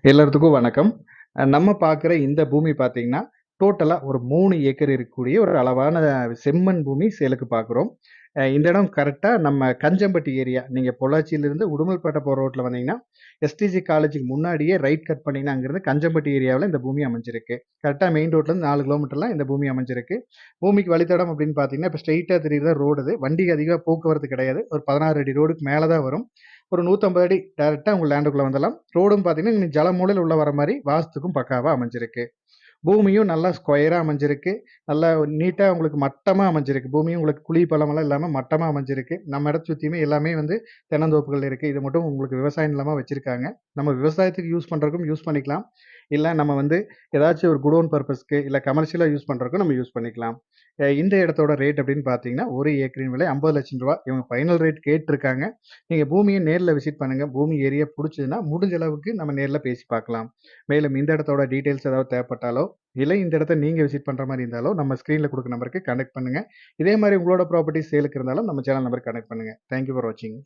எல்லாத்துக்கும் வணக்கம். நம்ம பார்க்குற இந்த பூமி பார்த்தீங்கன்னா, டோட்டலா ஒரு 3 ஏக்கர் இருக்கக்கூடிய ஒரு அளவான செம்மண் பூமி சேலுக்கு பார்க்குறோம். இந்த இடம் கரெக்ட்டா நம்ம கஞ்சம்பட்டி ஏரியா. நீங்க பொள்ளாச்சியிலிருந்து உடுமல்பேட்டை போற ரோட்ல வந்தீங்கன்னா, எஸ்டிஜி காலேஜுக்கு முன்னாடியே ரைட் கட் பண்ணீங்கன்னா, அங்கிருந்து கஞ்சம்பட்டி ஏரியாவுல இந்த பூமி அமைஞ்சிருக்கு. கரெக்ட்டா மெயின் ரோட்லருந்து 4 கிலோமீட்டர்ல இந்த பூமி அமைஞ்சிருக்கு. பூமிக்கு வழித்தடம் அப்படின்னு பார்த்தீங்கன்னா, இப்ப ஸ்ட்ரெயிட்டா தெரியிறது ரோடு இது. வண்டிக்கு அதிகமா போக்குவரத்து கிடையாது. ஒரு 16 அடி ரோடுக்கு மேல தான் வரும். ஒரு 150 அடி டைரக்ட்டா உங்க லேண்டுக்குள்ள வந்துரலாம். ரோடும் பார்த்தீங்கன்னா, நீங்க ஜலமூலையில உள்ள வர மாரி வாஸ்துக்கும் பக்காவா அமைஞ்சிருக்கு. பூமியும் நல்லா ஸ்கொயரா அமைஞ்சிருக்கு. நல்லா நீட்டா உங்களுக்கு மட்டமா அமைஞ்சிருக்கு. பூமியும் உங்களுக்கு குழி பள்ளமெல்லாம் இல்லாம மட்டமா அமைஞ்சிருக்கு. நம்ம இடத்த சுத்தியுமே எல்லாமே வந்து தென்னந்தோப்புகள் இருக்கு. இது மட்டும் உங்களுக்கு விவசாய நிலமா வச்சிருக்காங்க. நம்ம விவசாயத்துக்கு யூஸ் பண்றதுக்கும் யூஸ் பண்ணிக்கலாம். இல்ல நம்ம வந்து ஏதாச்சும் ஒரு குடோன் பர்ப்பஸ்க்கு, இல்ல கமர்ஷியலா யூஸ் பண்றதுக்கும் நம்ம யூஸ் பண்ணிக்கலாம். இந்த இடத்தோட ரேட் அப்படின்னு பார்த்தீங்கன்னா, 1 ஏக்கரின் விலை ரூ. 50,00,000 இவங்க ஃபைனல் ரேட் கேட்டுருக்காங்க. நீங்க பூமிய நேர்ல விசிட் பண்ணுங்க. பூமி ஏரியா புடிச்சதுன்னா, முடிஞ்ச அளவுக்கு நம்ம நேர்ல பேசி பார்க்கலாம். மேலும் இந்த இடத்தோட டீட்டெயில்ஸ் ஏதாவது தேவைப்பட்டாலோ, இல்ல இந்த இடத்த நீங்க விசிட் பண்ற மாரி இருந்தாலோ, நம்ம ஸ்க்ரீன்ல குடுக்குற நம்பருக்கு கான்டாக்ட் பண்ணுங்க. இதே மாரி உங்களோட ப்ராப்பர்ட்டி சேலுக்கு இருந்தாலும் நம்ம சேனல் நம்பருக்கு கான்டாக்ட் பண்ணுங்க. தேங்க் யூ ஃபார் வாட்சிங்.